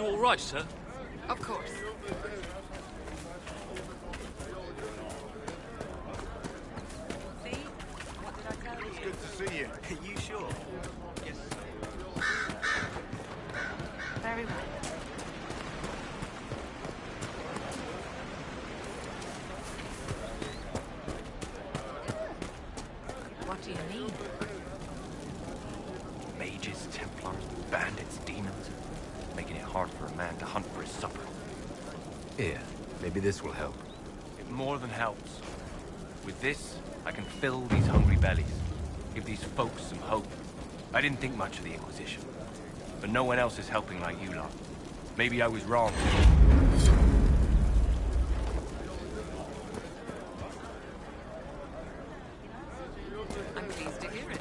You all right, sir? Of course. See? What did I tell you? It's good to see you. Are you sure? Yes. Very well. What do you mean? Mages, Templars, bandits, demons. Making it hard for a man to hunt for his supper. Here, maybe this will help. It more than helps. With this, I can fill these hungry bellies. Give these folks some hope. I didn't think much of the Inquisition. But no one else is helping like you lot. Maybe I was wrong. I'm pleased to hear it.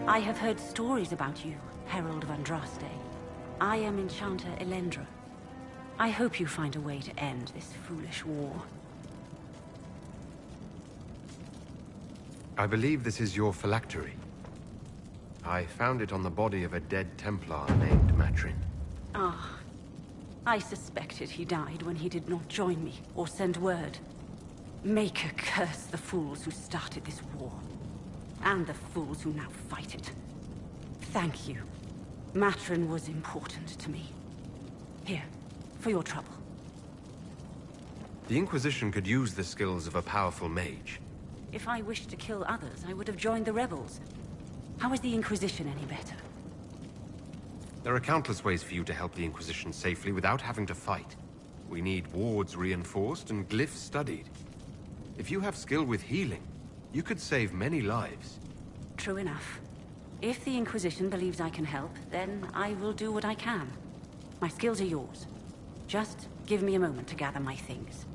I have heard stories about you, Herald of Andraste. I am Enchanter Elendra. I hope you find a way to end this foolish war. I believe this is your phylactery. I found it on the body of a dead Templar named Matrin. Ah. I suspected he died when he did not join me or send word. Maker curse the fools who started this war. And the fools who now fight it. Thank you. Matrin was important to me. Here, for your trouble. The Inquisition could use the skills of a powerful mage. If I wished to kill others, I would have joined the rebels. How is the Inquisition any better? There are countless ways for you to help the Inquisition safely without having to fight. We need wards reinforced and glyphs studied. If you have skill with healing, you could save many lives. True enough. If the Inquisition believes I can help, then I will do what I can. My skills are yours. Just give me a moment to gather my things.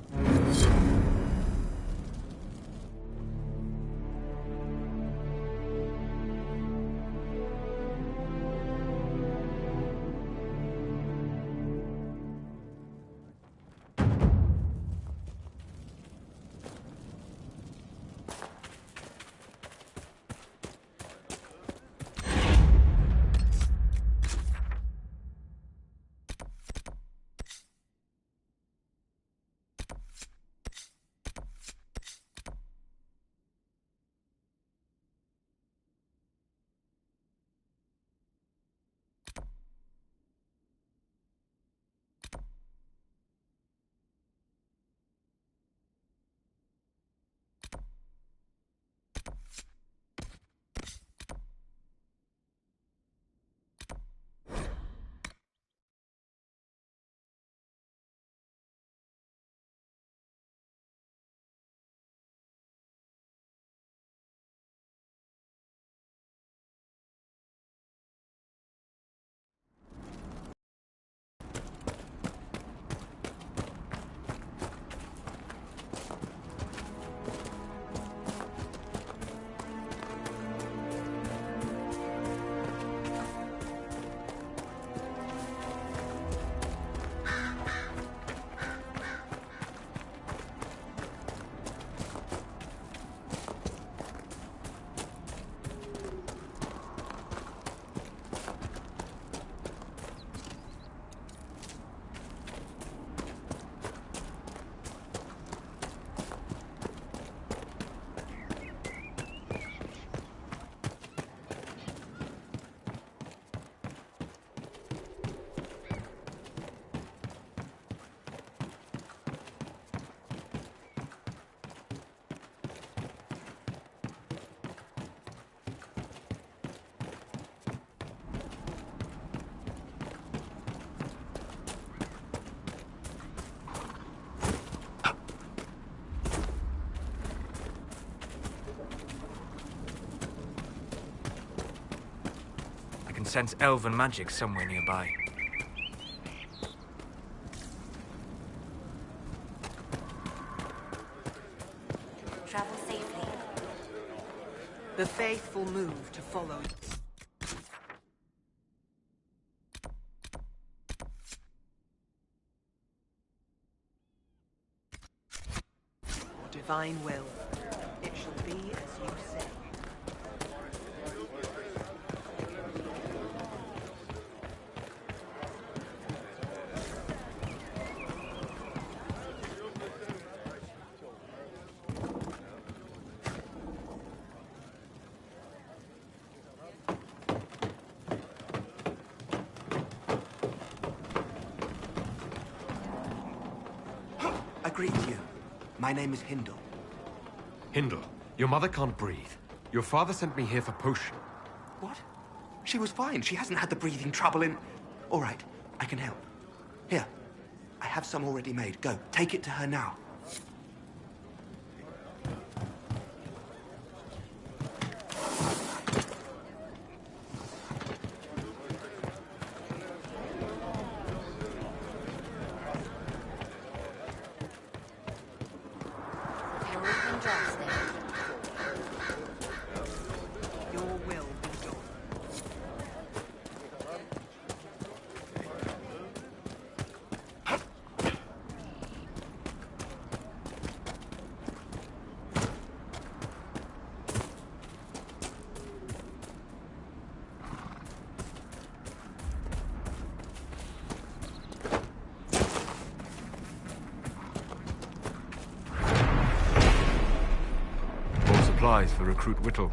Sense elven magic somewhere nearby. Travel safely. The faithful move to follow. What divine will. It shall be as you say. I greet you. My name is Hindle. Hindle, your mother can't breathe. Your father sent me here for potion. What? She was fine. She hasn't had the breathing trouble in... All right, I can help. Here, I have some already made. Go, take it to her now. Your will be done. More supplies for Recruit Whittle.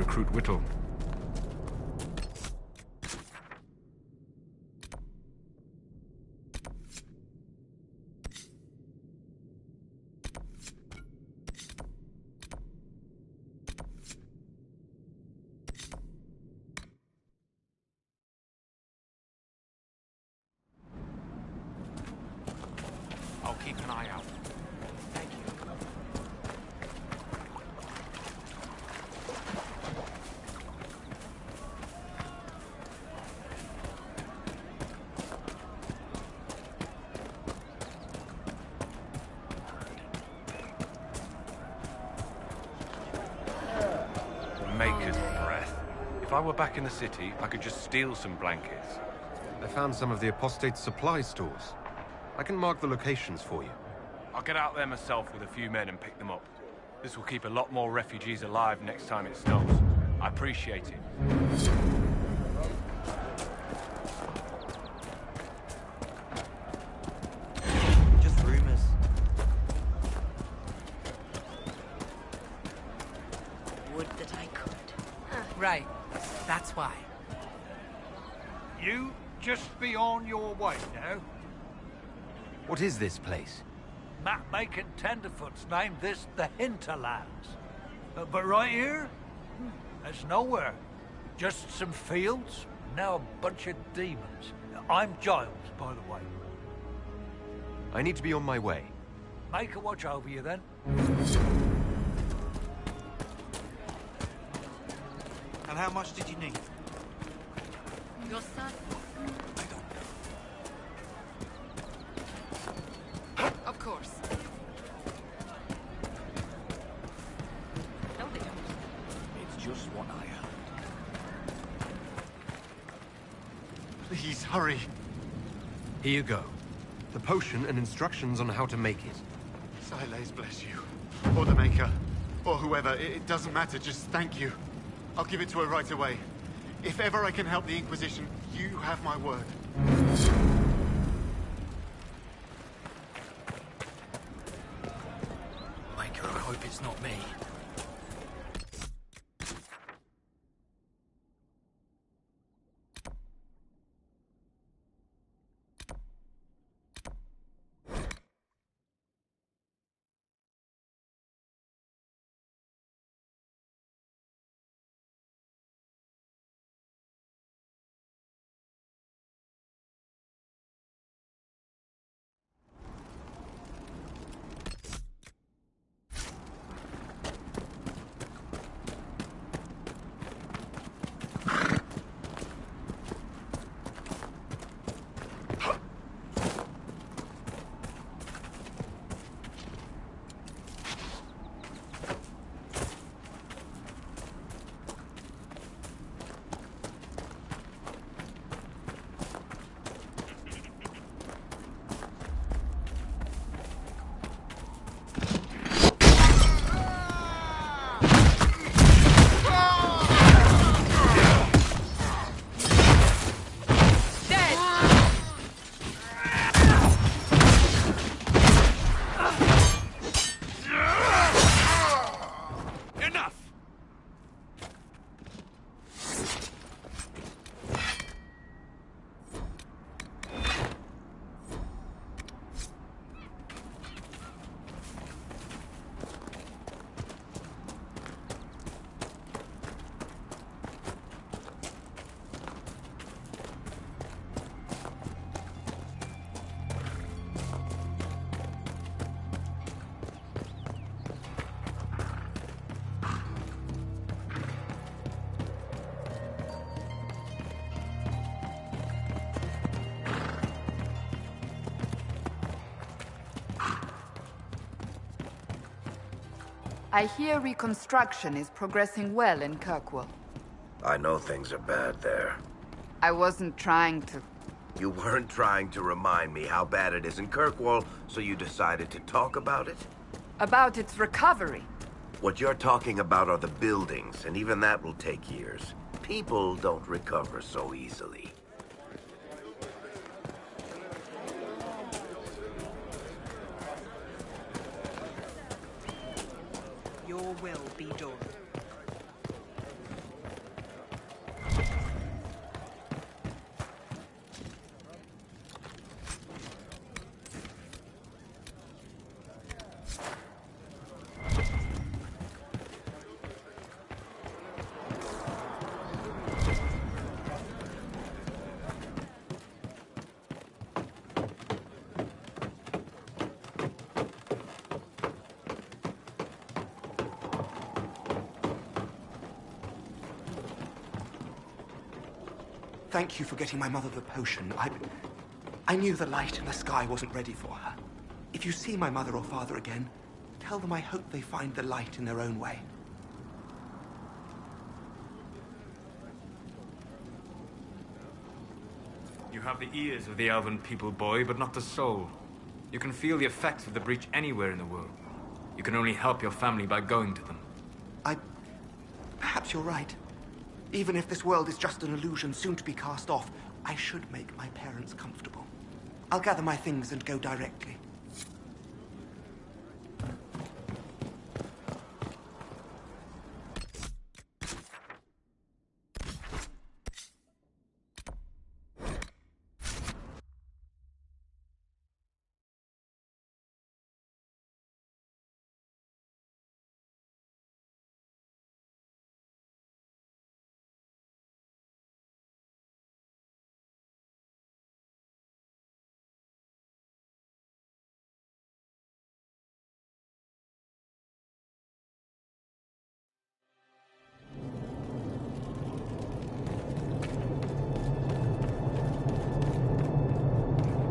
recruit Whittle. I'll keep an eye out. Thank you. Maker's breath. If I were back in the city, I could just steal some blankets. I found some of the apostate's supply stores. I can mark the locations for you. I'll get out there myself with a few men and pick them up. This will keep a lot more refugees alive next time it snows. I appreciate it. Just rumors. Would that I could. Right. That's why. You just be on your way now. What is this place? Map-making tenderfoots named this the Hinterlands. But right here, there's nowhere. Just some fields, now a bunch of demons. I'm Giles, by the way. I need to be on my way. Make a watch over you then. And how much did you need? Your son? I don't know. Of course. No, they don't. It's just what I heard. Please, hurry. Here you go. The potion and instructions on how to make it. Siles bless you. Or the Maker. Or whoever. It doesn't matter. Just thank you. I'll give it to her right away. If ever I can help the Inquisition, you have my word. Maker, I hope it's not me. I hear reconstruction is progressing well in Kirkwall. I know things are bad there. I wasn't trying to... You weren't trying to remind me how bad it is in Kirkwall, so you decided to talk about it? About its recovery. What you're talking about are the buildings, and even that will take years. People don't recover so easily. Your will be done. Thank you for getting my mother the potion. I knew the light in the sky wasn't ready for her. If you see my mother or father again, tell them I hope they find the light in their own way. You have the ears of the elven people, boy, but not the soul. You can feel the effects of the breach anywhere in the world. You can only help your family by going to them. Perhaps you're right. Even if this world is just an illusion soon to be cast off, I should make my parents comfortable. I'll gather my things and go directly.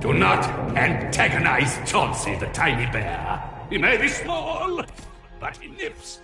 Do not antagonize Chauncey the tiny bear. He may be small, but he nips.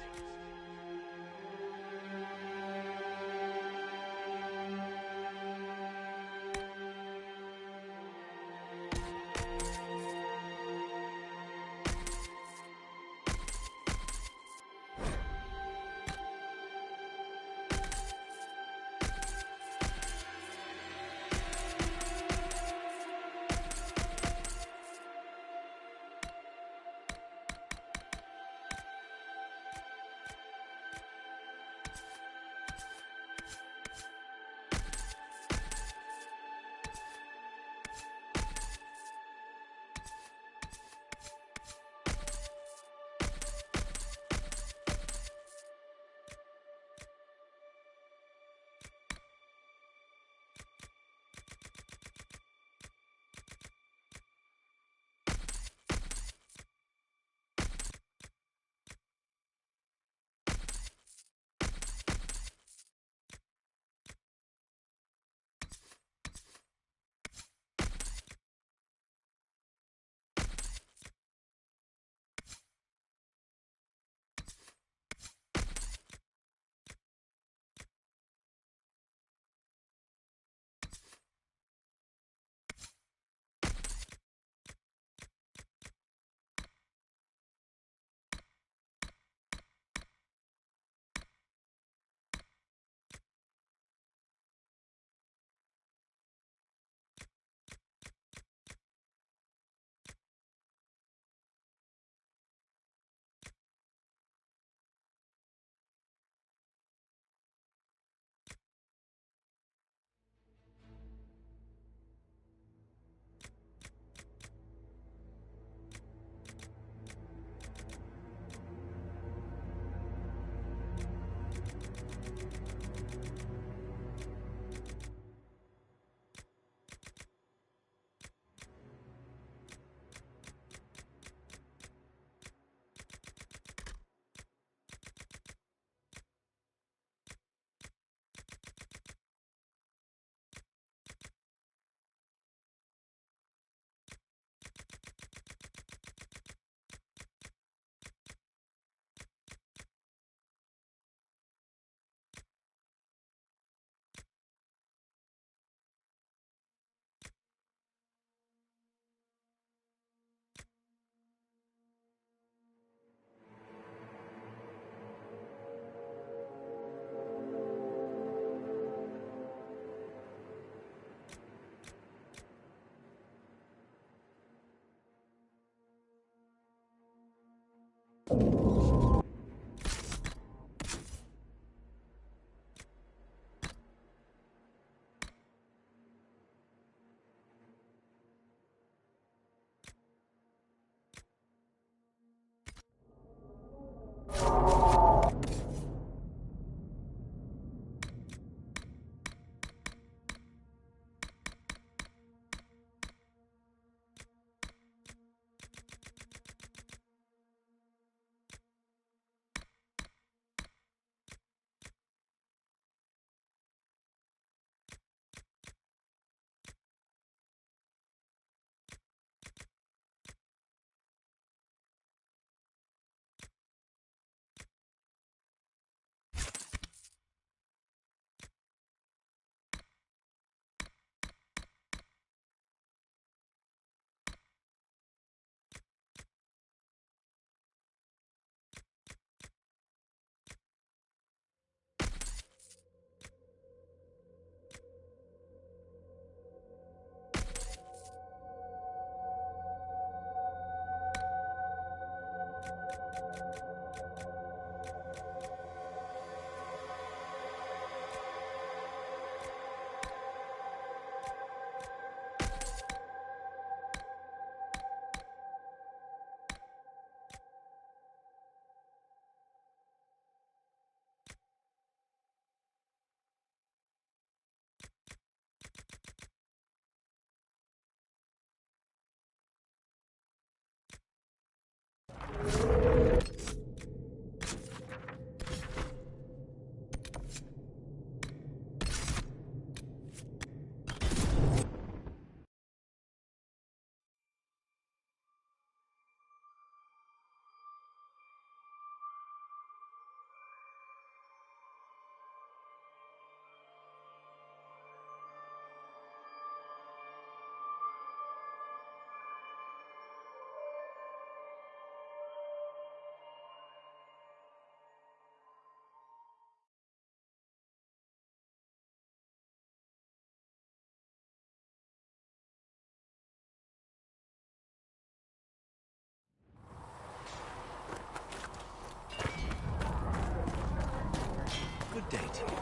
Good day to you.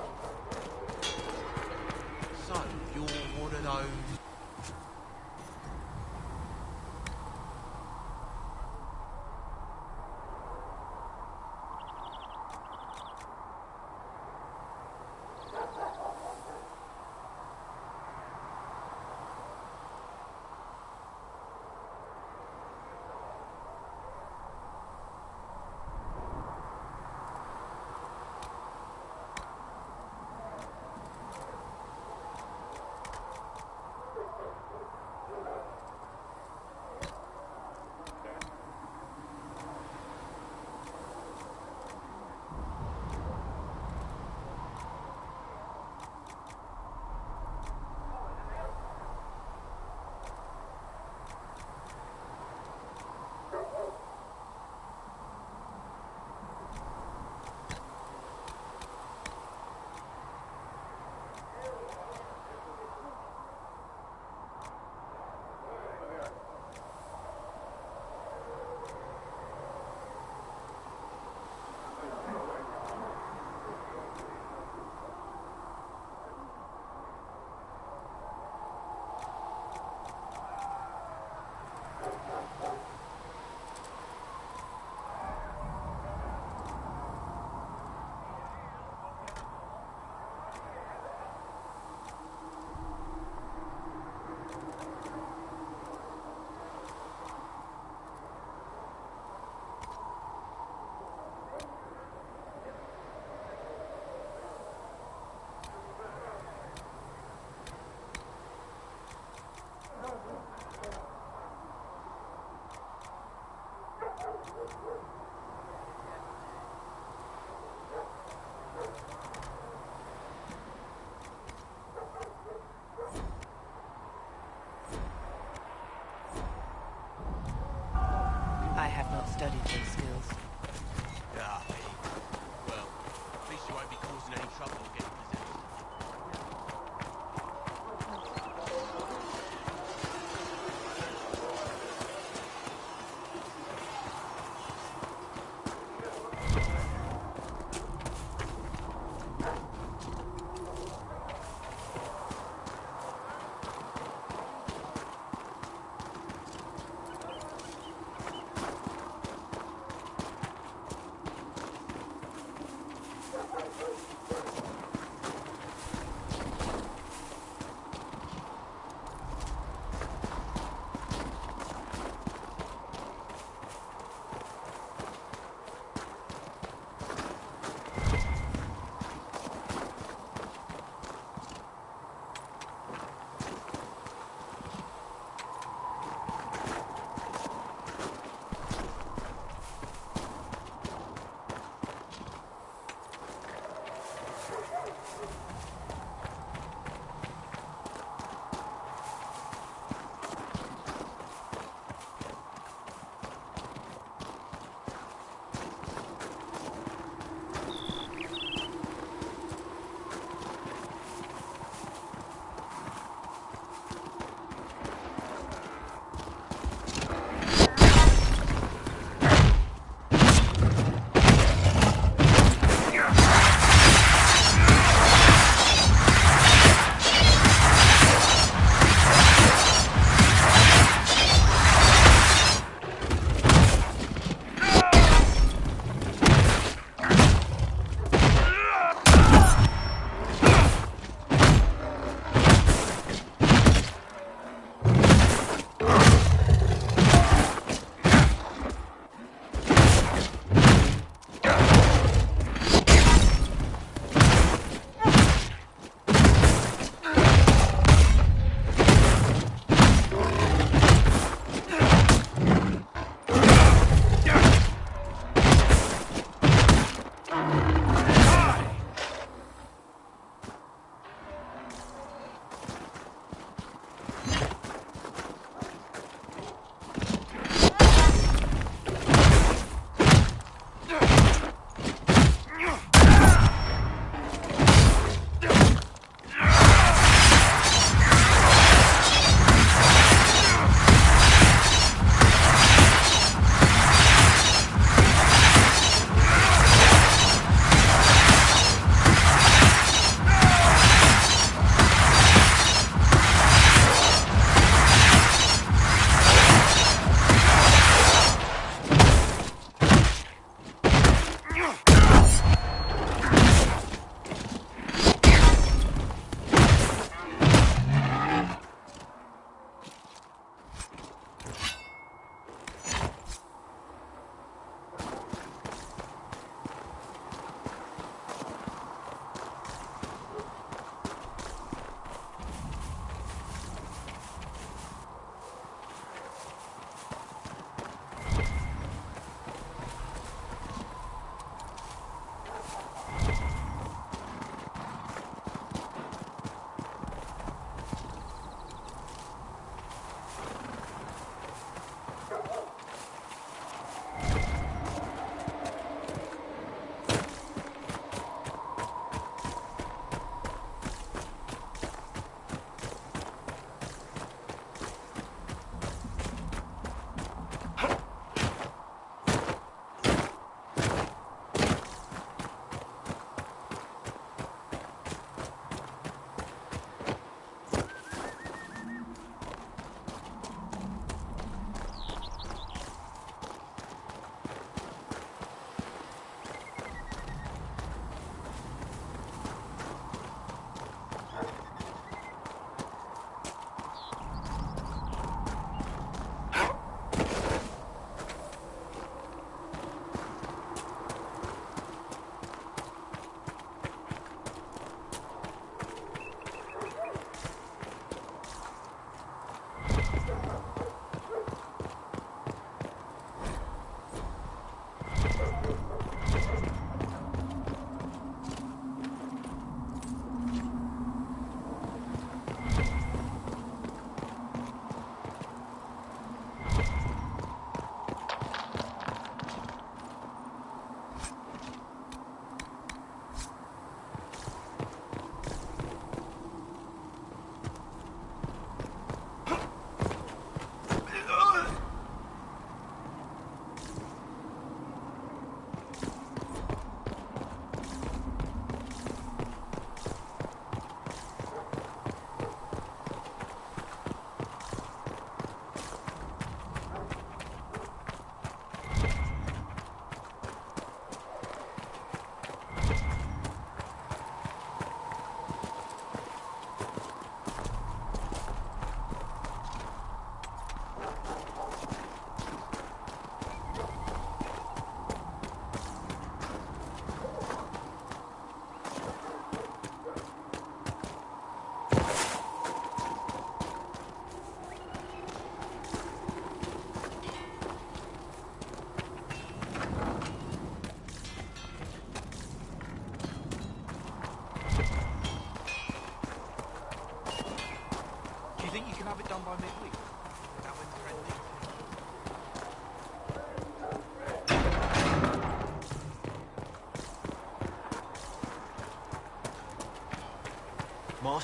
So, you're one of those... I have not studied those skills. Ah, well, at least you won't be causing any trouble or getting possessed.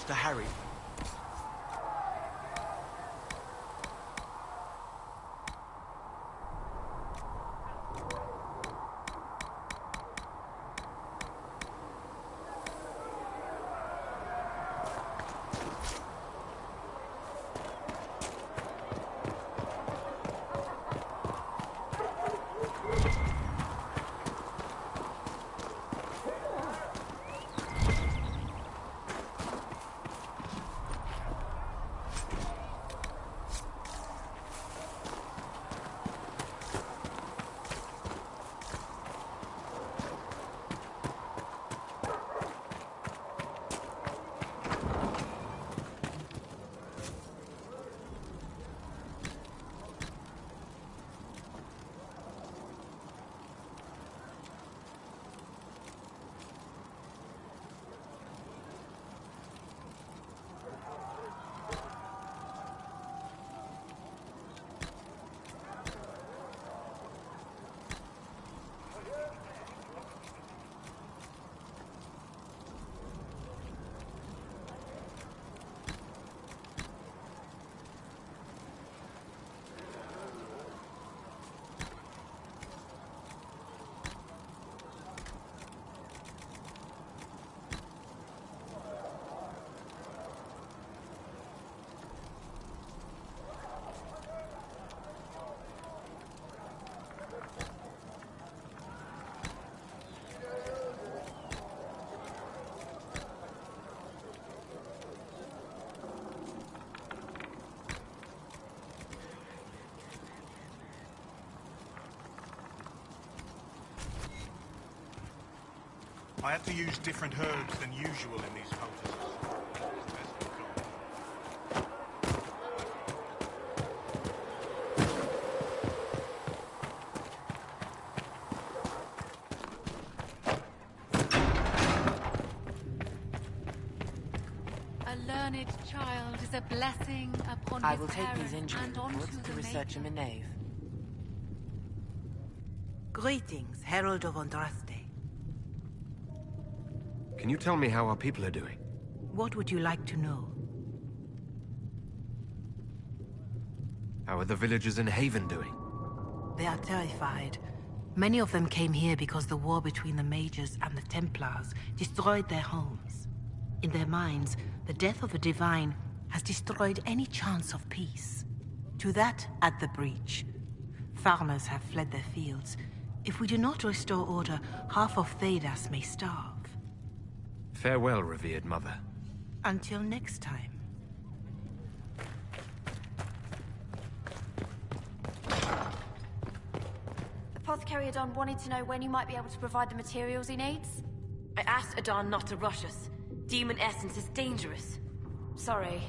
Master Harry. I had to use different herbs than usual in these poultices. A learned child is a blessing upon I his will take parents these injury and onto reports to the research in the maker. nave. Greetings, Herald of Andraste. Can you tell me how our people are doing? What would you like to know? How are the villagers in Haven doing? They are terrified. Many of them came here because the war between the Mages and the Templars destroyed their homes. In their minds, the death of a divine has destroyed any chance of peace. To that, add the breach. Farmers have fled their fields. If we do not restore order, half of Thedas may starve. Farewell, revered mother. Until next time. Apothecary Adon wanted to know when you might be able to provide the materials he needs. I asked Adon not to rush us. Demon essence is dangerous. Sorry.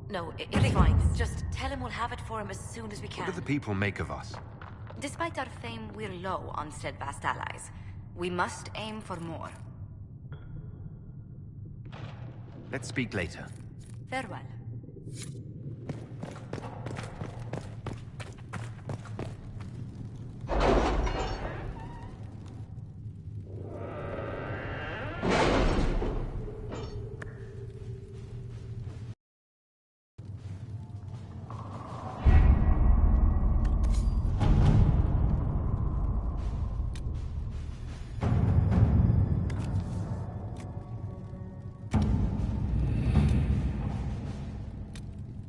No, it's fine. Just tell him we'll have it for him as soon as we can. What do the people make of us? Despite our fame, we're low on steadfast allies. We must aim for more. Let's speak later. Farewell.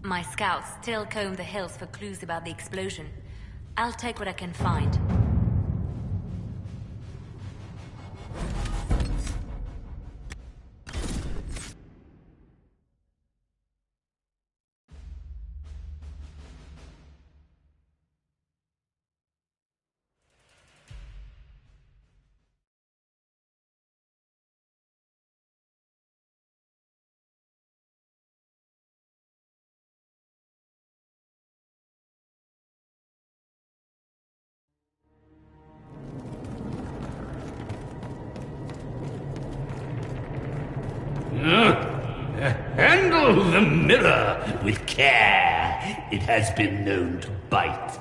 My scouts still comb the hills for clues about the explosion. I'll take what I can find. Handle the mirror with care. It has been known to bite.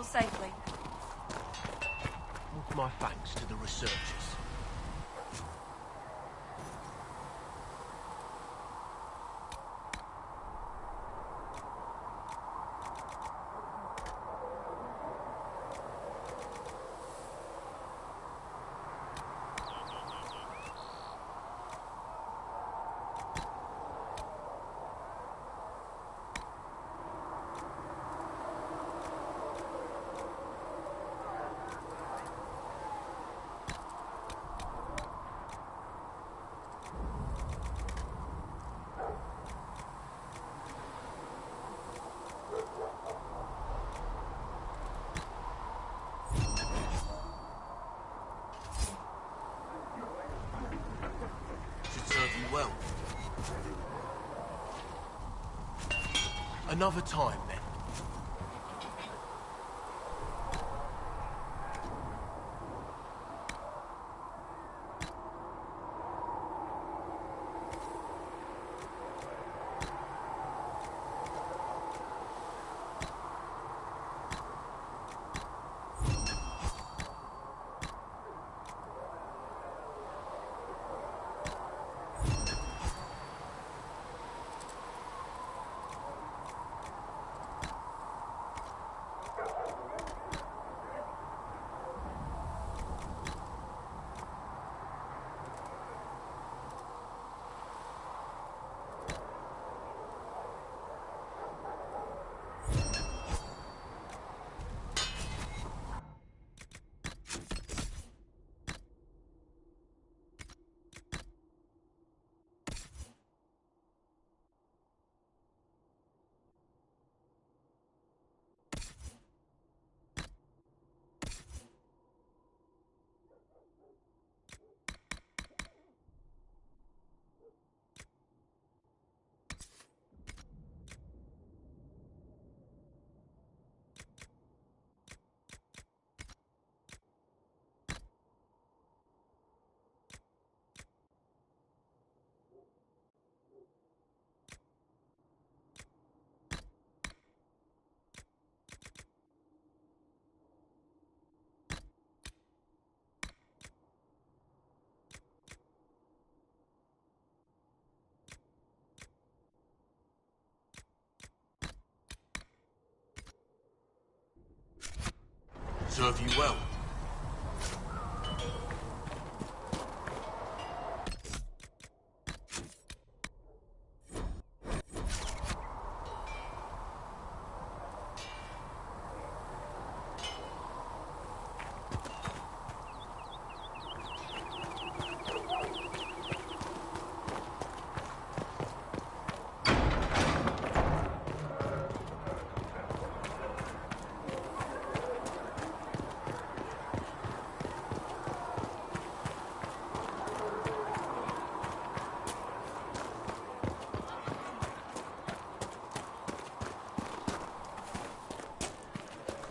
travel safely. With my thanks to the researchers. Well, another time then. Serve you well.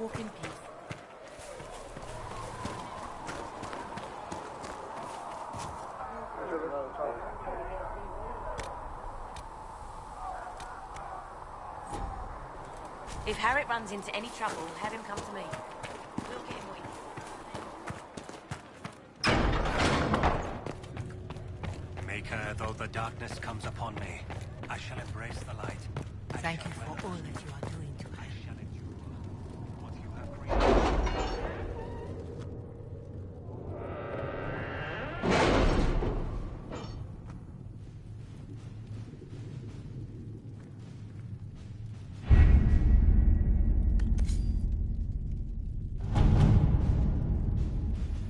Walk in peace. If Harriet runs into any trouble, have him come to me. We'll get him what he Maker, though the darkness comes upon me, I shall embrace the light. Thank you for all that you are doing to her.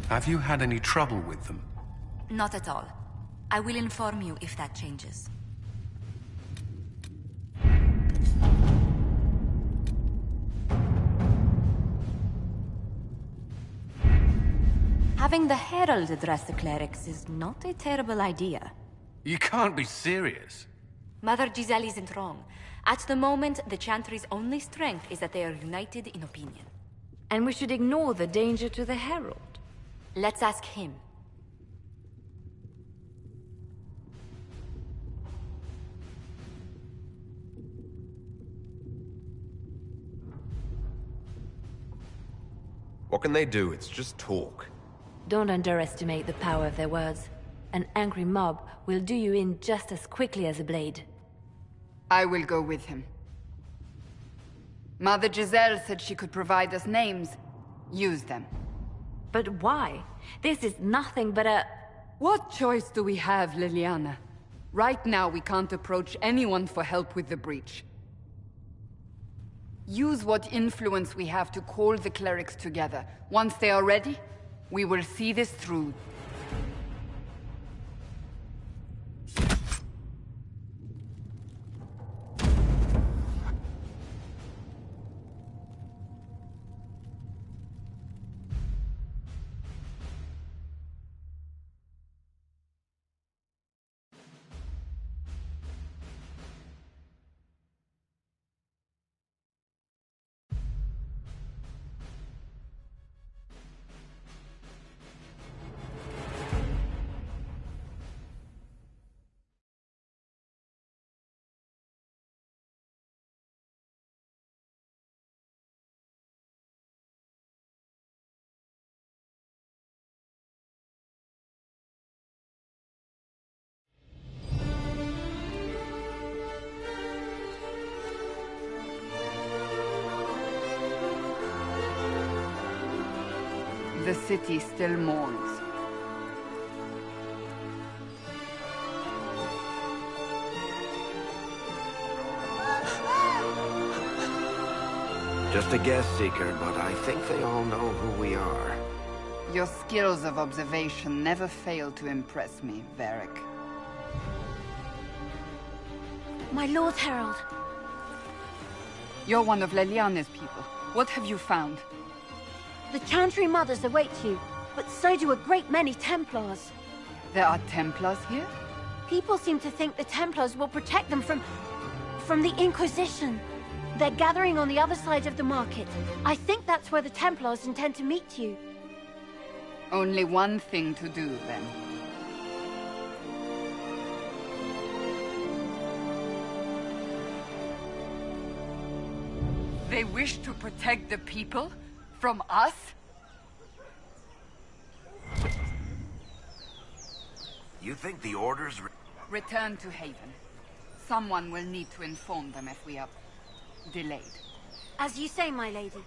Have you had any trouble with them? Not at all. I will inform you if that changes. Having the Herald address the clerics is not a terrible idea. You can't be serious. Mother Giselle isn't wrong. At the moment, the Chantry's only strength is that they are united in opinion. And we should ignore the danger to the Herald. Let's ask him. What can they do? It's just talk. Don't underestimate the power of their words. An angry mob will do you in just as quickly as a blade. I will go with him. Mother Giselle said she could provide us names. Use them. But why? This is nothing but a... What choice do we have, Liliana? Right now, we can't approach anyone for help with the breach. Use what influence we have to call the clerics together. Once they are ready, we will see this through. The city still mourns. Just a guess, Seeker, but I think they all know who we are. Your skills of observation never fail to impress me, Varric. My Lord Herald. You're one of Leliane's people. What have you found? The Chantry Mothers await you, but so do a great many Templars. There are Templars here? People seem to think the Templars will protect them from the Inquisition. They're gathering on the other side of the market. I think that's where the Templars intend to meet you. Only one thing to do, then. They wish to protect the people? From us? You think the orders... Return to Haven. Someone will need to inform them if we are delayed. As you say, my lady.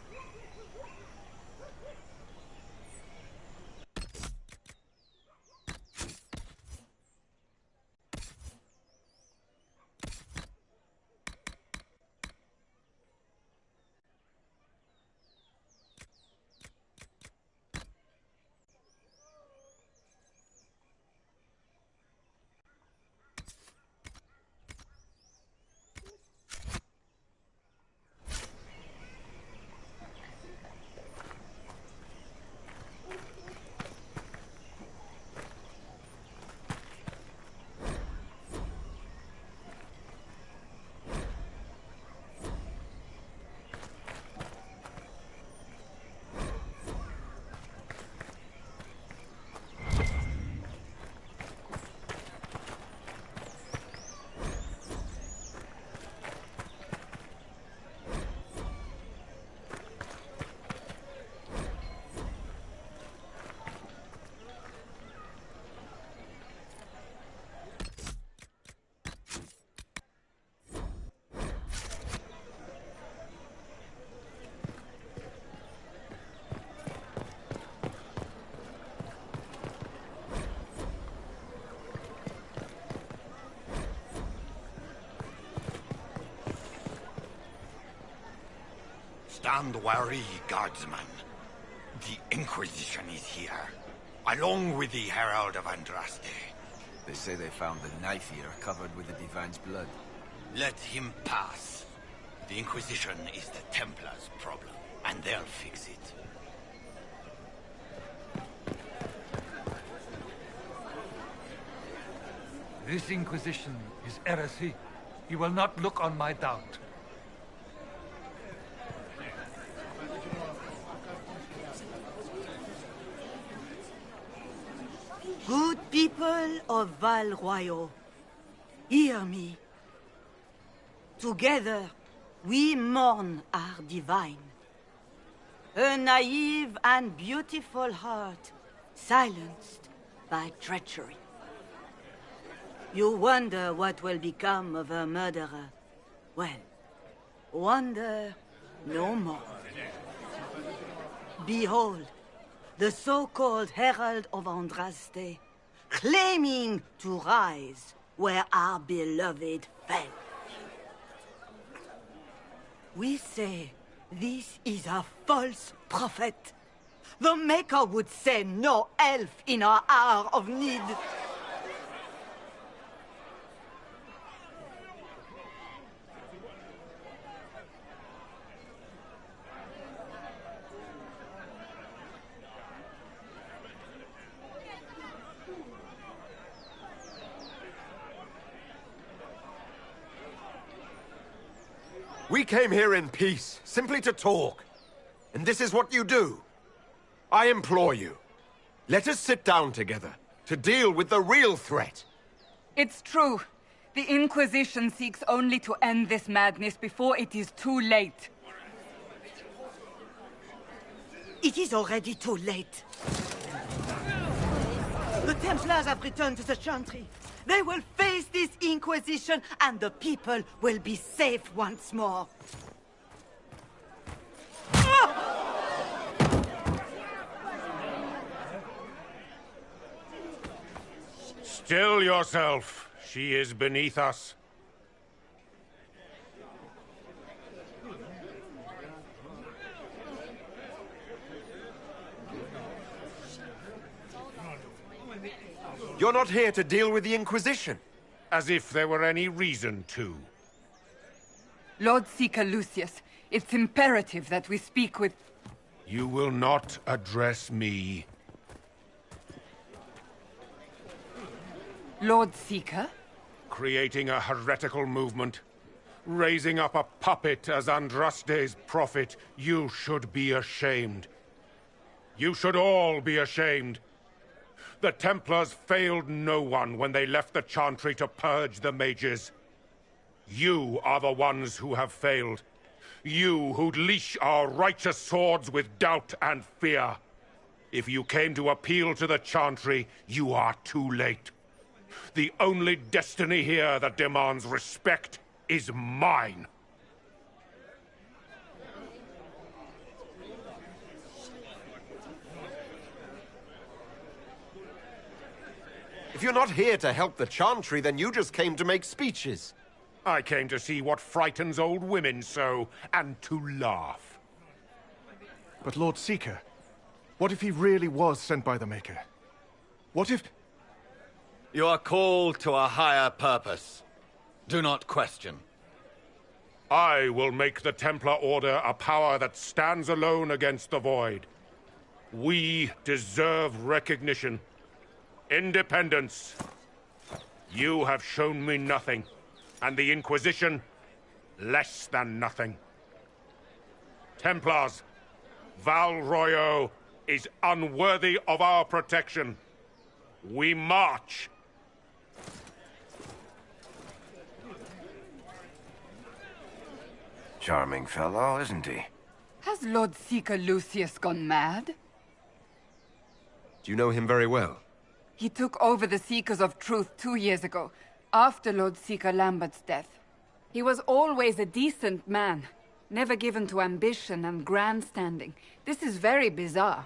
Stand wary, guardsman. The Inquisition is here, along with the Herald of Andraste. They say they found the knife here covered with the Divine's blood. Let him pass. The Inquisition is the Templars' problem, and they'll fix it. This Inquisition is heresy. You will not look on my doubt. Good people of Val Royal, hear me. Together, we mourn our divine. A naive and beautiful heart, silenced by treachery. You wonder what will become of her murderer. Well, wonder no more. Behold, the so-called Herald of Andraste, claiming to rise where our beloved fell. We say this is a false prophet. The Maker would send no elf in our hour of need. We came here in peace, simply to talk. And this is what you do. I implore you, let us sit down together to deal with the real threat. It's true. The Inquisition seeks only to end this madness before it is too late. It is already too late. The Templars have returned to the Chantry. They will face this Inquisition, and the people will be safe once more. Still yourself. She is beneath us. You're not here to deal with the Inquisition. As if there were any reason to. Lord Seeker Lucius, it's imperative that we speak with... You will not address me. Lord Seeker? Creating a heretical movement. Raising up a puppet as Andraste's prophet. You should be ashamed. You should all be ashamed. The Templars failed no one when they left the Chantry to purge the mages. You are the ones who have failed. You who'd leash our righteous swords with doubt and fear. If you came to appeal to the Chantry, you are too late. The only destiny here that demands respect is mine. If you're not here to help the Chantry, then you just came to make speeches. I came to see what frightens old women so, and to laugh. But Lord Seeker, what if he really was sent by the Maker? What if... You are called to a higher purpose. Do not question. I will make the Templar Order a power that stands alone against the Void. We deserve recognition. Independence. You have shown me nothing, and the Inquisition, less than nothing. Templars, Val Royo is unworthy of our protection. We march. Charming fellow, isn't he? Has Lord Seeker Lucius gone mad? Do you know him very well? He took over the Seekers of Truth 2 years ago, after Lord Seeker Lambert's death. He was always a decent man, never given to ambition and grandstanding. This is very bizarre.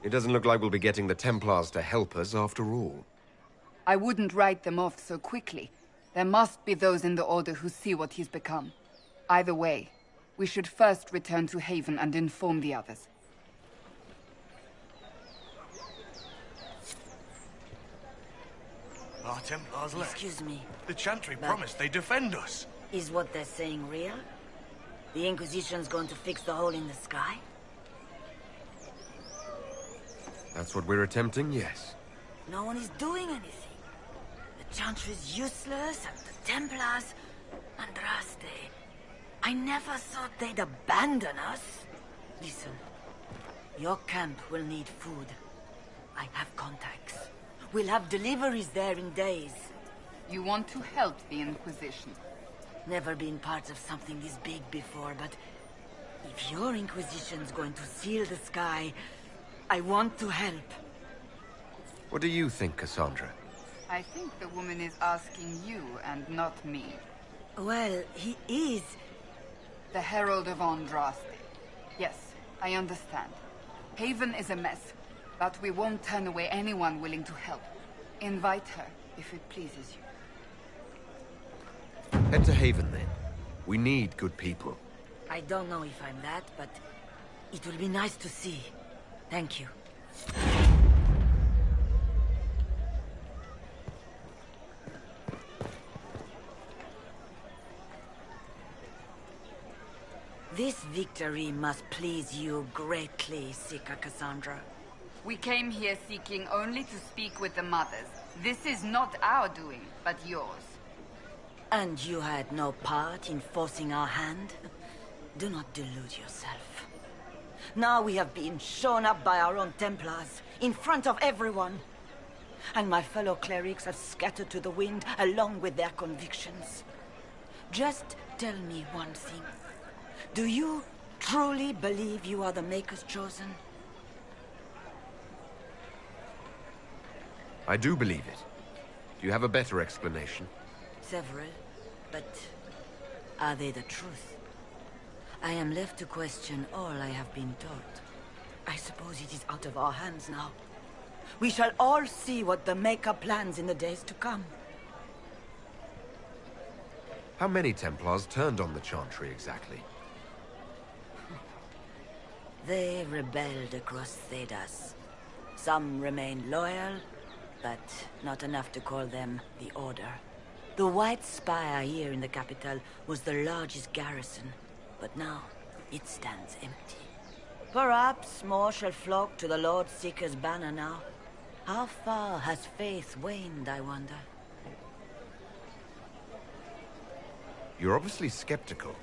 It doesn't look like we'll be getting the Templars to help us after all. I wouldn't write them off so quickly. There must be those in the Order who see what he's become. Either way, we should first return to Haven and inform the others. Our Templars left. Excuse me. The Chantry but promised they'd defend us. Is what they're saying real? The Inquisition's going to fix the hole in the sky? That's what we're attempting, yes. No one is doing anything. The Chantry's useless, and the Templars... Andraste... I never thought they'd abandon us. Listen, your camp will need food. I have contacts. We'll have deliveries there in days. You want to help the Inquisition? Never been part of something this big before, but if your Inquisition's going to seal the sky, I want to help. What do you think, Cassandra? I think the woman is asking you and not me. Well, he is. The Herald of Andraste. Yes, I understand. Haven is a mess, but we won't turn away anyone willing to help. Invite her, if it pleases you. Head to Haven, then. We need good people. I don't know if I'm that, but it will be nice to see. Thank you. This victory must please you greatly, Seeker Cassandra. We came here seeking only to speak with the mothers. This is not our doing, but yours. And you had no part in forcing our hand? Do not delude yourself. Now we have been shown up by our own Templars, in front of everyone. And my fellow clerics have scattered to the wind along with their convictions. Just tell me one thing. Do you truly believe you are the Maker's chosen? I do believe it. Do you have a better explanation? Several, but are they the truth? I am left to question all I have been taught. I suppose it is out of our hands now. We shall all see what the Maker plans in the days to come. How many Templars turned on the Chantry exactly? They rebelled across Thedas. Some remained loyal, but not enough to call them the Order. The White Spire here in the capital was the largest garrison, but now it stands empty. Perhaps more shall flock to the Lord Seeker's banner now. How far has faith waned, I wonder? You're obviously skeptical.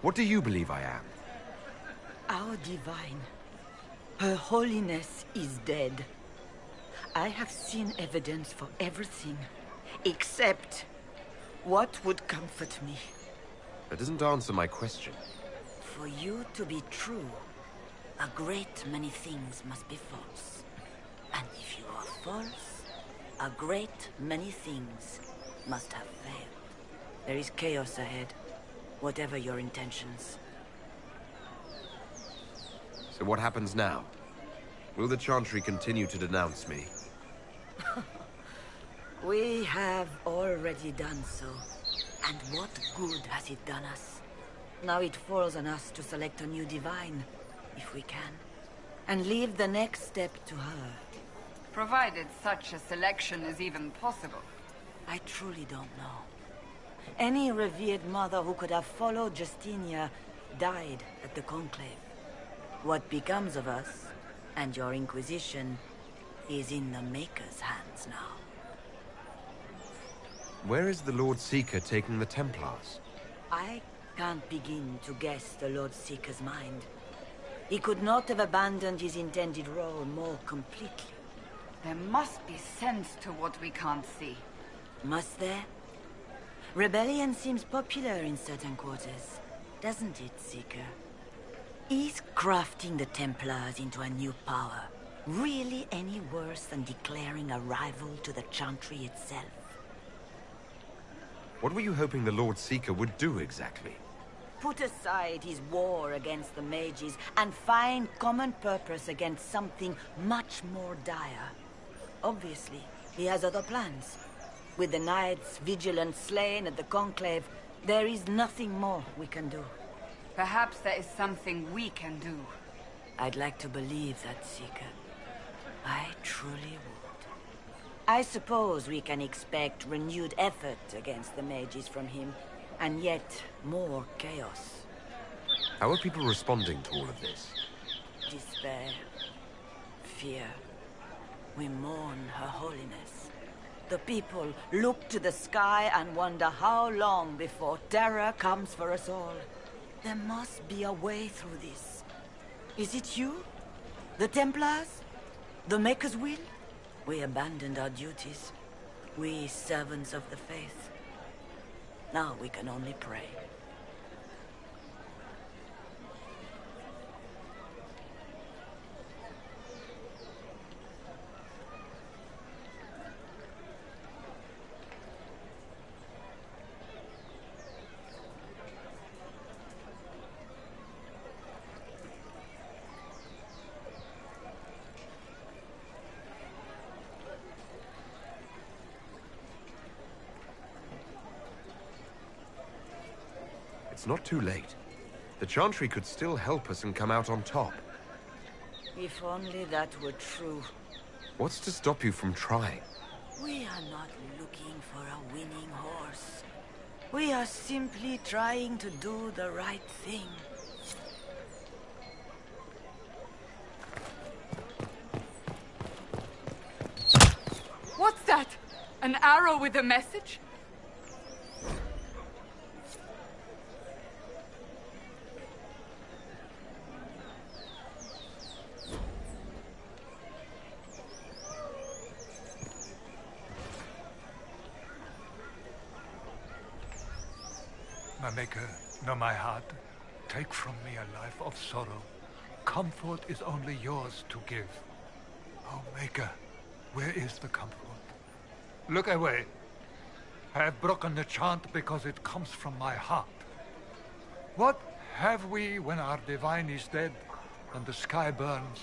What do you believe I am? Our divine. Her holiness is dead. I have seen evidence for everything, except what would comfort me. That doesn't answer my question. For you to be true, a great many things must be false. And if you are false, a great many things must have failed. There is chaos ahead, whatever your intentions. So what happens now? Will the Chantry continue to denounce me? We have already done so. And what good has it done us? Now it falls on us to select a new divine, if we can. And leave the next step to her. Provided such a selection is even possible. I truly don't know. Any revered mother who could have followed Justinia died at the Conclave. What becomes of us, and your Inquisition, is in the Maker's hands now. Where is the Lord Seeker taking the Templars? I can't begin to guess the Lord Seeker's mind. He could not have abandoned his intended role more completely. There must be sense to what we can't see. Must there? Rebellion seems popular in certain quarters, doesn't it, Seeker? Is crafting the Templars into a new power really any worse than declaring a rival to the Chantry itself? What were you hoping the Lord Seeker would do exactly? Put aside his war against the mages and find common purpose against something much more dire. Obviously, he has other plans. With the knights vigilant slain at the Conclave, there is nothing more we can do. Perhaps there is something we can do. I'd like to believe that, Seeker. I truly would. I suppose we can expect renewed effort against the mages from him, and yet more chaos. How are people responding to all of this? Despair. Fear. We mourn her holiness. The people look to the sky and wonder how long before terror comes for us all. There must be a way through this. Is it you? The Templars? The Maker's will? We abandoned our duties. We servants of the faith. Now we can only pray. It's not too late. The Chantry could still help us and come out on top. If only that were true. What's to stop you from trying? We are not looking for a winning horse. We are simply trying to do the right thing. What's that? An arrow with a message? My Maker, know my heart. Take from me a life of sorrow. Comfort is only yours to give. Oh, Maker, where is the comfort? Look away. I have broken the chant because it comes from my heart. What have we when our divine is dead and the sky burns?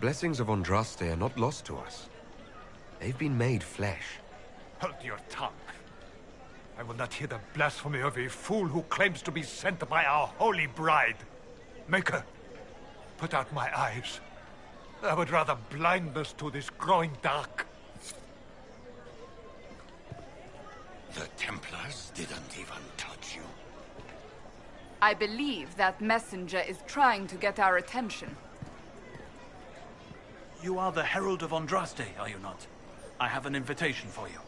Blessings of Andraste are not lost to us. They've been made flesh. Hold your tongue. I will not hear the blasphemy of a fool who claims to be sent by our holy bride. Maker, put out my eyes. I would rather blindness to this growing dark. The Templars didn't even touch you. I believe that messenger is trying to get our attention. You are the Herald of Andraste, are you not? I have an invitation for you.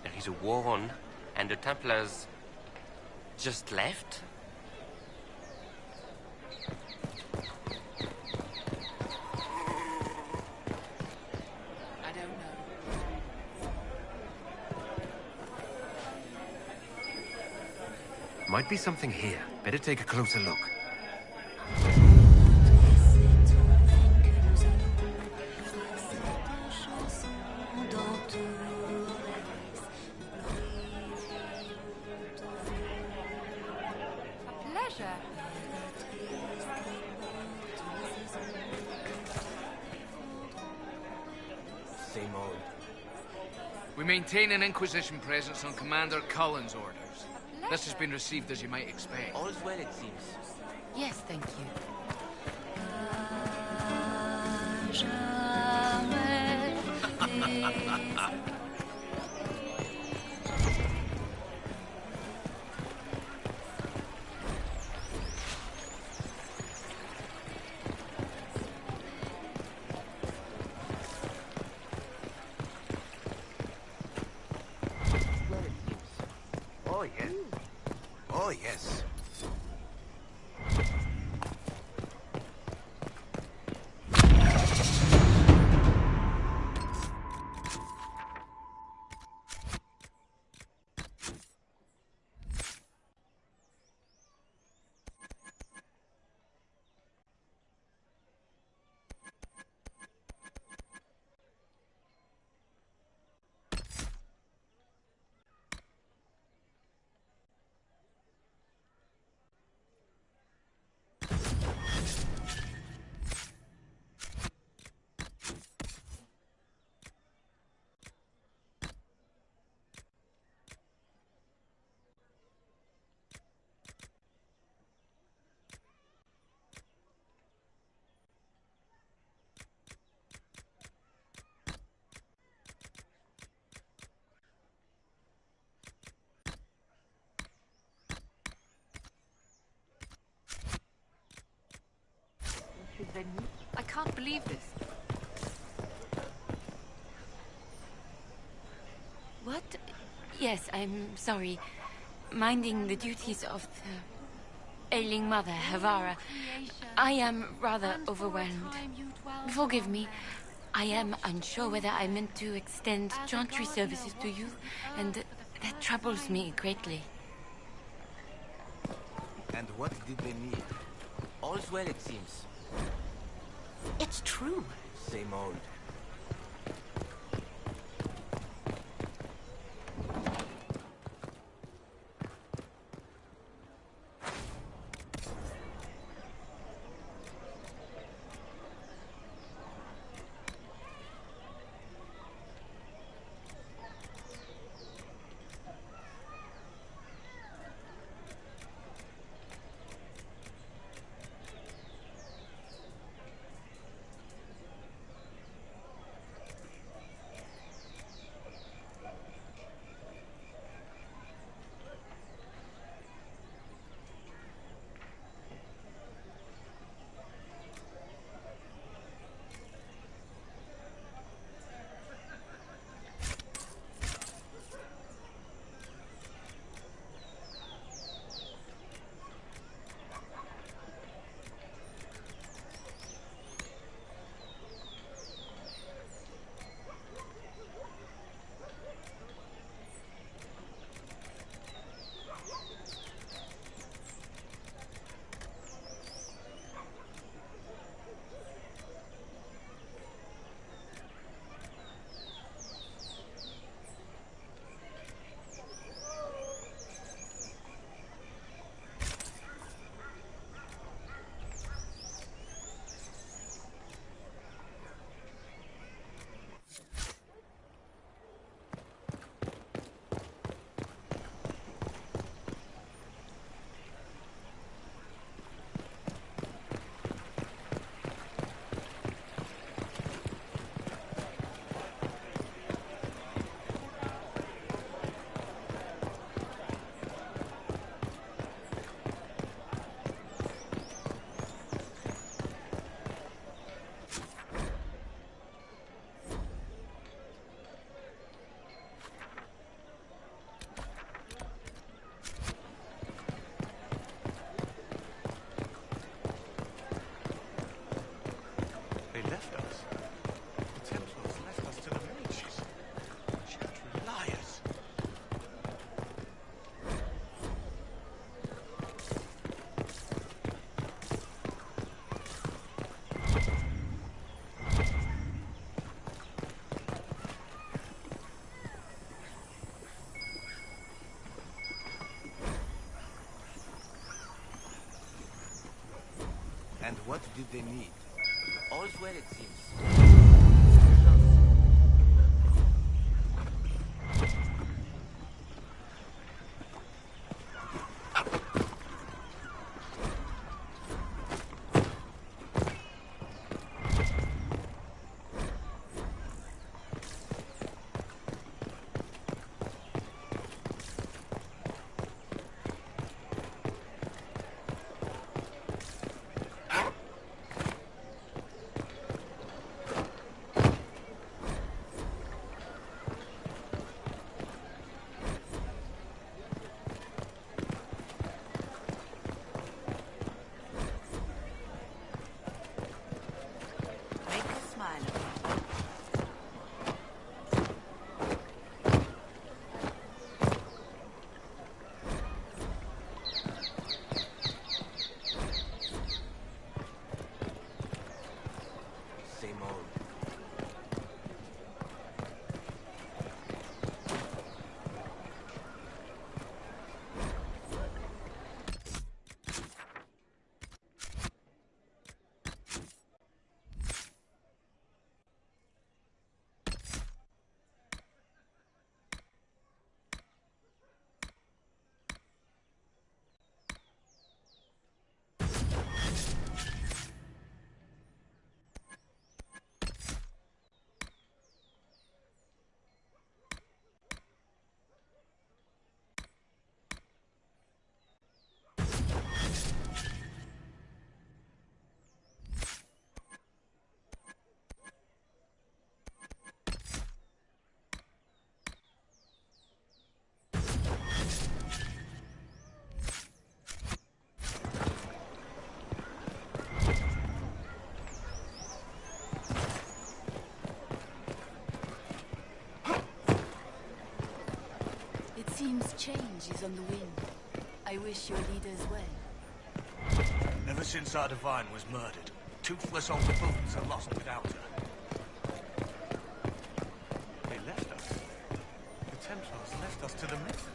There is a war on, and the Templars just left? I don't know. Might be something here. Better take a closer look. Same old. We maintain an Inquisition presence on Commander Cullen's orders. This has been received as you might expect. All's well, it seems. Yes, thank you. Oh, yes. Oh, yes. I can't believe this. What? Yes, I'm sorry. Minding the duties of the ailing mother, Havara. I am rather overwhelmed. Forgive me. I am unsure whether I meant to extend chantry services to you, and that troubles me greatly. And what did they need? All's well, it seems. It's true. Same old. And what did they need? All's well, it seems. seems change is on the wind. I wish your leaders well. Ever since our divine was murdered, toothless old fools are lost without her. They left us. The Templars left us to the messes.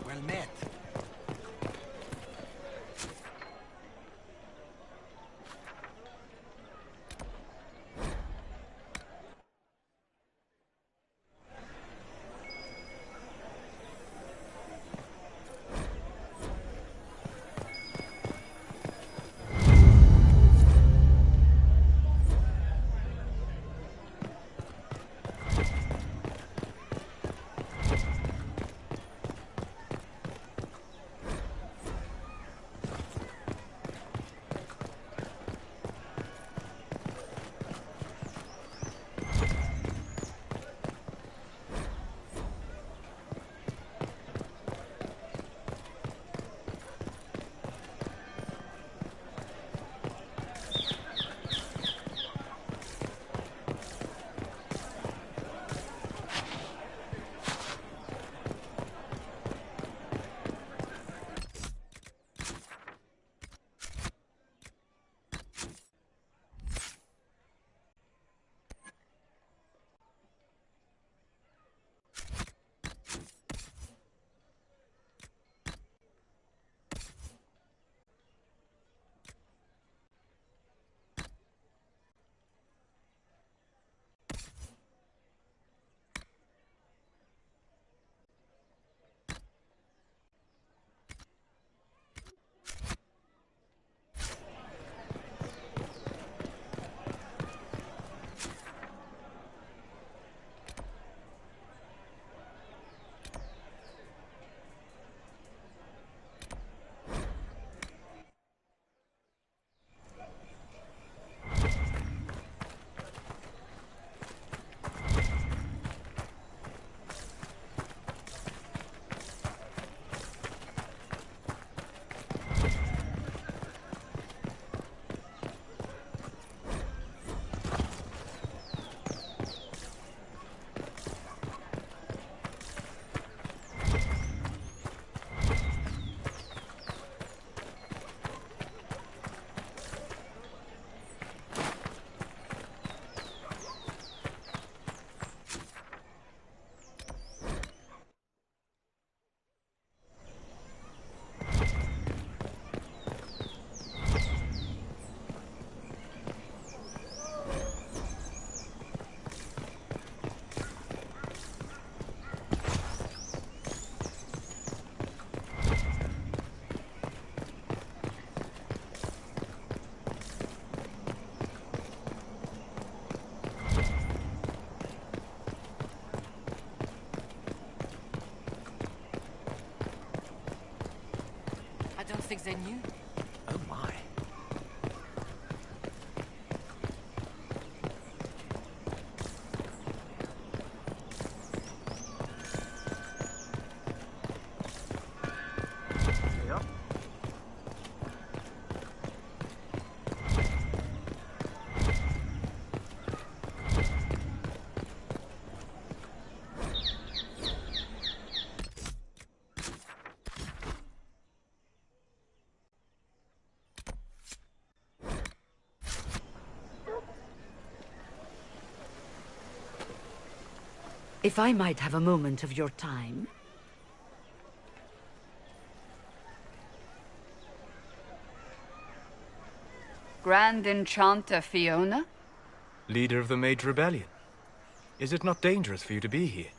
Well met. I don't think they knew. Oh my. If I might have a moment of your time. Grand Enchanter Fiona? Leader of the Mage Rebellion. Is it not dangerous for you to be here?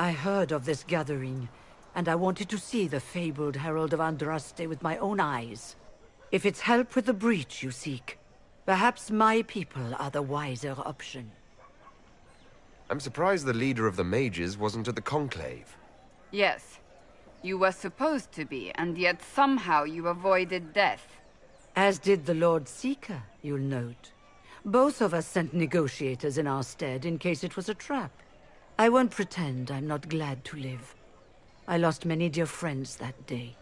I heard of this gathering, and I wanted to see the fabled Herald of Andraste with my own eyes. If it's help with the breach you seek, perhaps my people are the wiser option. I'm surprised the leader of the mages wasn't at the conclave. Yes. You were supposed to be, and yet somehow you avoided death. As did the Lord Seeker, you'll note. Both of us sent negotiators in our stead in case it was a trap. I won't pretend I'm not glad to live. I lost many dear friends that day.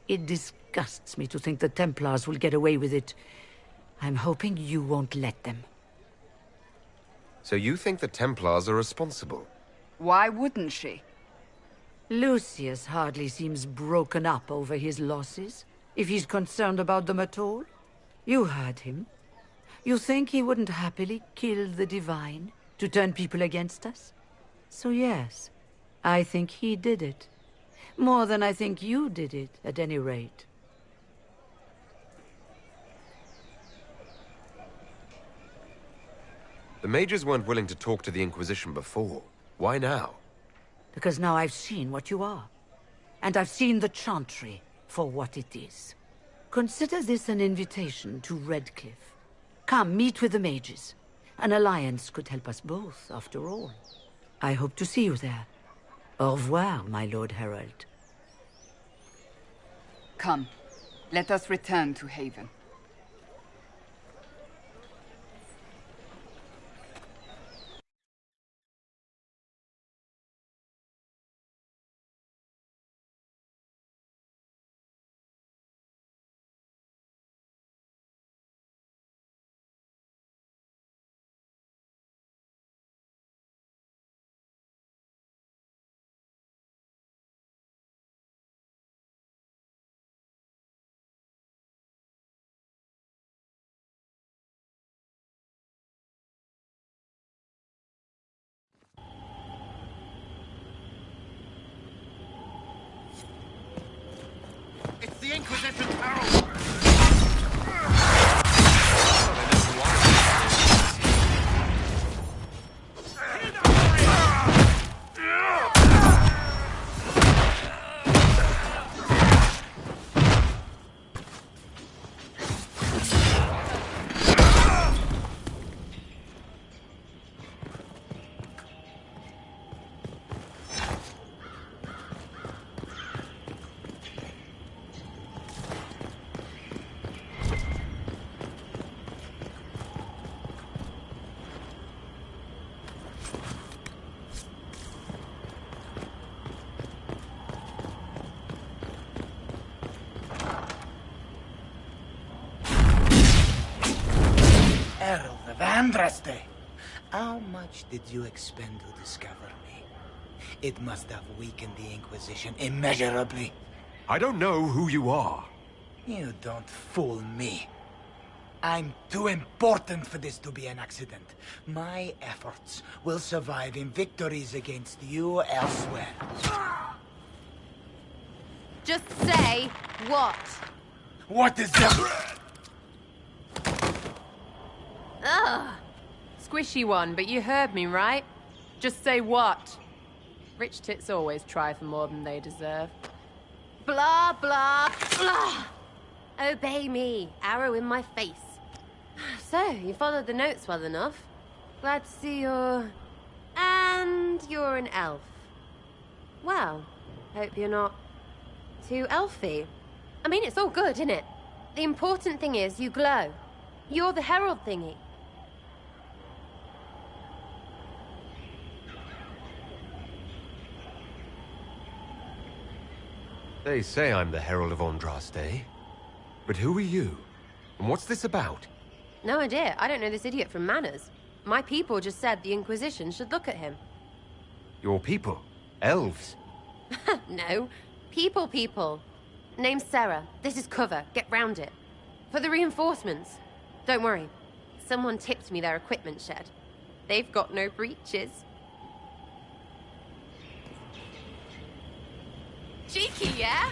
It disgusts me to think the Templars will get away with it. I'm hoping you won't let them. So you think the Templars are responsible? Why wouldn't she? Lucius hardly seems broken up over his losses, if he's concerned about them at all. You heard him. You think he wouldn't happily kill the Divine to turn people against us? So yes, I think he did it. More than I think you did it, at any rate. The mages weren't willing to talk to the Inquisition before. Why now? Because now I've seen what you are. And I've seen the Chantry for what it is. Consider this an invitation to Redcliffe. Come, meet with the mages. An alliance could help us both, after all. I hope to see you there. Au revoir, my Lord Herald. Come, let us return to Haven. It's the Inquisition's herald! Herald of Andraste! How much did you expend to discover me? It must have weakened the Inquisition immeasurably. I don't know who you are. You don't fool me. I'm too important for this to be an accident. My efforts will survive in victories against you elsewhere. Just say what? What is that? Ugh. Squishy one, but you heard me, right? Just say what? Rich tits always try for more than they deserve. Blah, blah, blah. Obey me. Arrow in my face. So, you followed the notes well enough. Glad to see you're... And you're an elf. Well, hope you're not too elfy. I mean, it's all good, isn't it? The important thing is you glow. You're the herald thingy. They say I'm the Herald of Andraste. But who are you? And what's this about? No idea. I don't know this idiot from Manners. My people just said the Inquisition should look at him. Your people? Elves? No. People. Name's Sarah. This is cover. Get round it. For the reinforcements. Don't worry. Someone tipped me their equipment shed. They've got no breaches. Cheeky, yeah?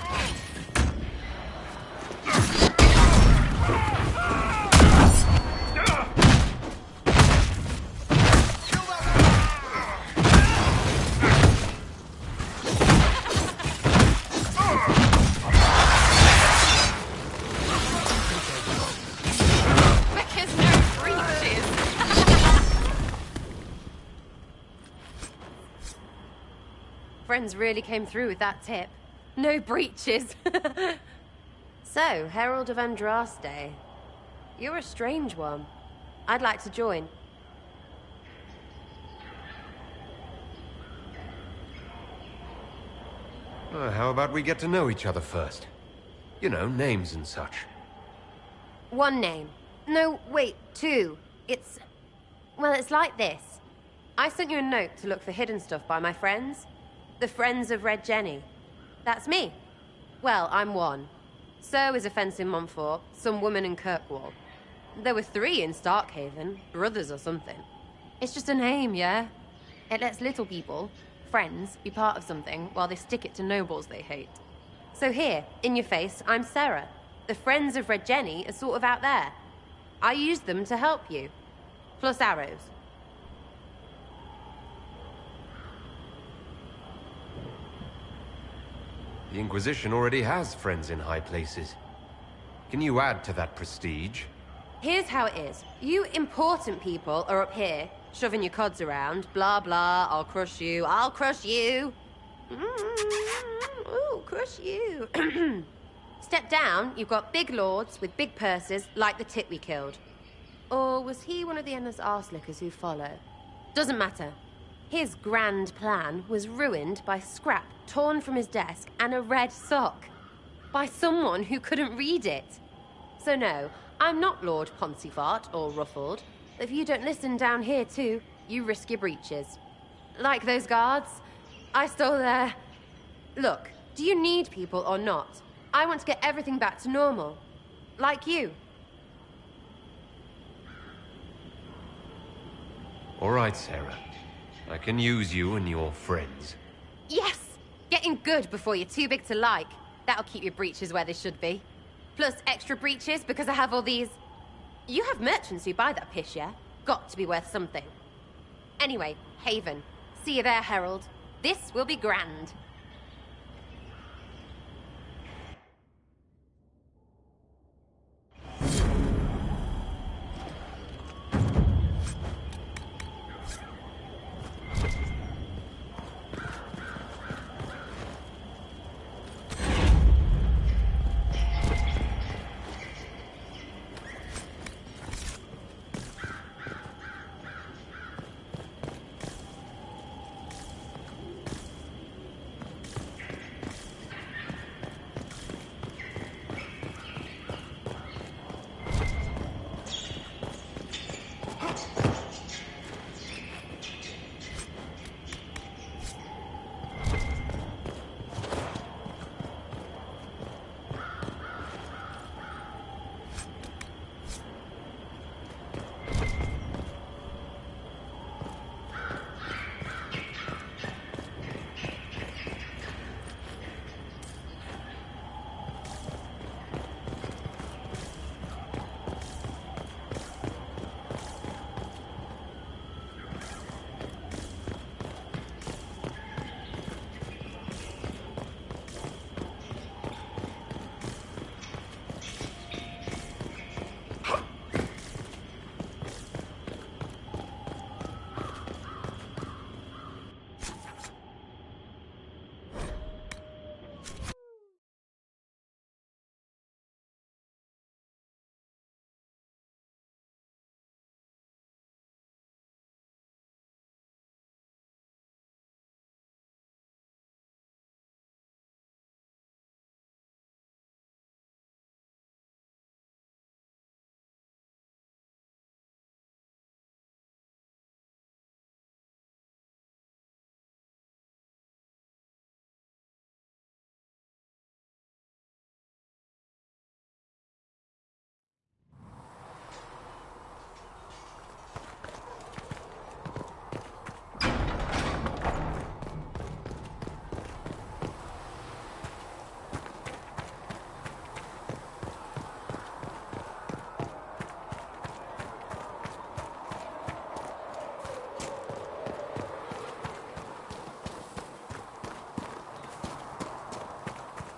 Because no breaches. Friends really came through with that tip. No breaches. So, Herald of Andraste. You're a strange one. I'd like to join. How about we get to know each other first? You know, names and such. One name. No, wait, two. It's... well, it's like this. I sent you a note to look for hidden stuff by my friends. The Friends of Red Jenny. That's me. Well, I'm one. So is a fence in Montfort, some woman in Kirkwall. There were 3 in Starkhaven, brothers or something. It's just a name, yeah? It lets little people, friends, be part of something while they stick it to nobles they hate. So here, in your face, I'm Sarah. The Friends of Red Jenny are sort of out there. I used them to help you. Plus arrows. The Inquisition already has friends in high places. Can you add to that prestige? Here's how it is. You important people are up here, shoving your cods around. Blah, blah, I'll crush you, I'll crush you. Ooh, crush you. Step down, you've got big lords with big purses, like the tit we killed. Or was he one of the endless arse-lickers who follow? Doesn't matter. His grand plan was ruined by scrap torn from his desk and a red sock. By someone who couldn't read it. So no, I'm not Lord Poncyfart or Ruffled. If you don't listen down here too, you risk your breeches. Like those guards, I stole their... Look, do you need people or not? I want to get everything back to normal. Like you. All right, Sarah. I can use you and your friends. Yes! Getting good before you're too big to like. That'll keep your breeches where they should be. Plus extra breeches because I have all these... You have merchants who buy that piss, yeah? Got to be worth something. Anyway, Haven. See you there, Herald. This will be grand.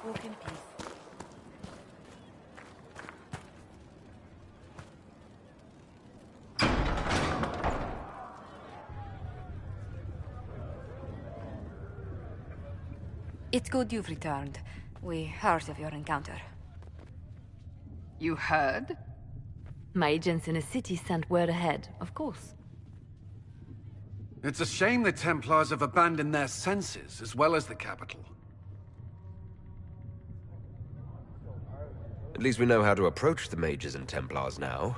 Walk in peace. It's good you've returned. We heard of your encounter. You heard? My agents in the city sent word ahead, of course. It's a shame the Templars have abandoned their senses, as well as the capital. least we know how to approach the Mages and Templars now.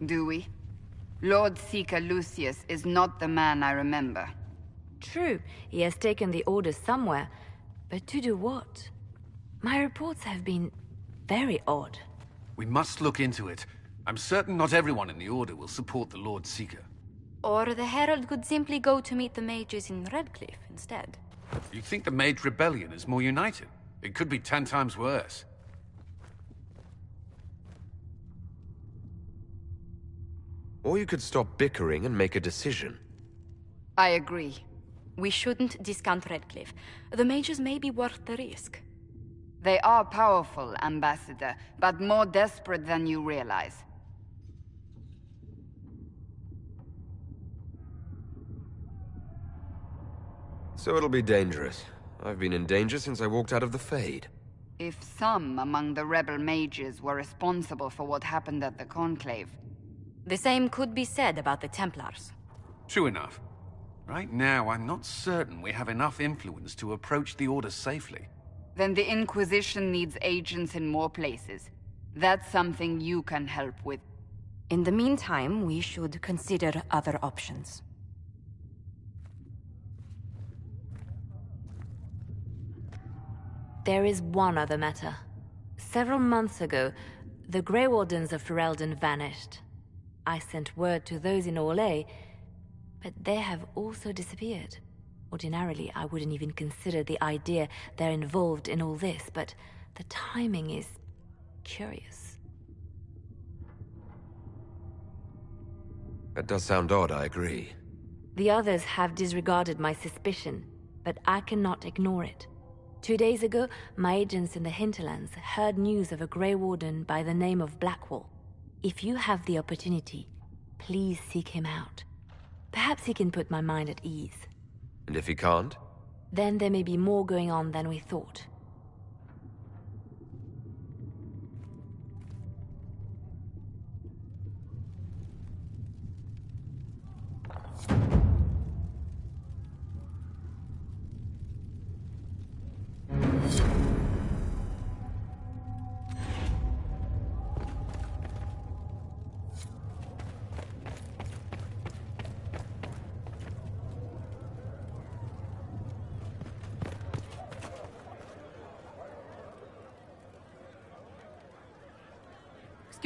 Do we? Lord Seeker Lucius is not the man I remember. True, he has taken the Order somewhere, but to do what? My reports have been very odd. We must look into it. I'm certain not everyone in the Order will support the Lord Seeker. Or the Herald could simply go to meet the mages in Redcliffe instead. You think the Mage Rebellion is more united? It could be 10 times worse. Or you could stop bickering and make a decision. I agree. We shouldn't discount Redcliffe. The mages may be worth the risk. They are powerful, Ambassador, but more desperate than you realize. So it'll be dangerous. I've been in danger since I walked out of the Fade. If some among the rebel mages were responsible for what happened at the Conclave... The same could be said about the Templars. True enough. Right now, I'm not certain we have enough influence to approach the Order safely. Then the Inquisition needs agents in more places. That's something you can help with. In the meantime, we should consider other options. There is one other matter. Several months ago, the Grey Wardens of Ferelden vanished. I sent word to those in Orlais, but they have also disappeared. Ordinarily, I wouldn't even consider the idea they're involved in all this, but the timing is curious. That does sound odd, I agree. The others have disregarded my suspicion, but I cannot ignore it. 2 days ago, my agents in the hinterlands heard news of a Grey Warden by the name of Blackwall. If you have the opportunity, please seek him out. Perhaps he can put my mind at ease. And if he can't? Then there may be more going on than we thought.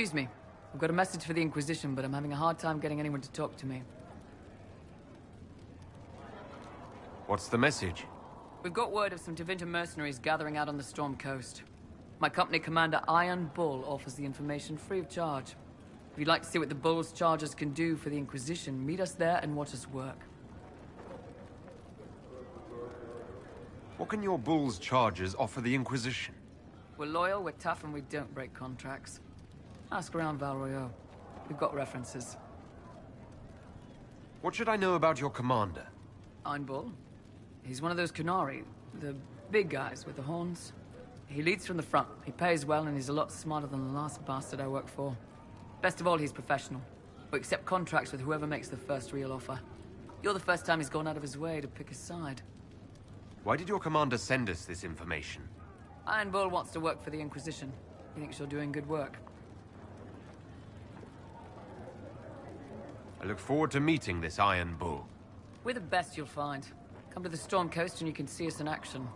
Excuse me. I've got a message for the Inquisition, but I'm having a hard time getting anyone to talk to me. What's the message? We've got word of some Tevinter mercenaries gathering out on the Storm Coast. My company commander, Iron Bull, offers the information free of charge. If you'd like to see what the Bull's charges can do for the Inquisition, meet us there and watch us work. What can your Bull's charges offer the Inquisition? We're loyal, we're tough, and we don't break contracts. Ask around Val Royeaux. We've got references. What should I know about your commander? Iron Bull. He's one of those Kunari, the big guys with the horns. He leads from the front, he pays well, and he's a lot smarter than the last bastard I worked for. Best of all, he's professional. We accept contracts with whoever makes the first real offer. You're the first time he's gone out of his way to pick his side. Why did your commander send us this information? Iron Bull wants to work for the Inquisition. He thinks you're doing good work. I look forward to meeting this Iron Bull. We're the best you'll find. Come to the Storm Coast and you can see us in action.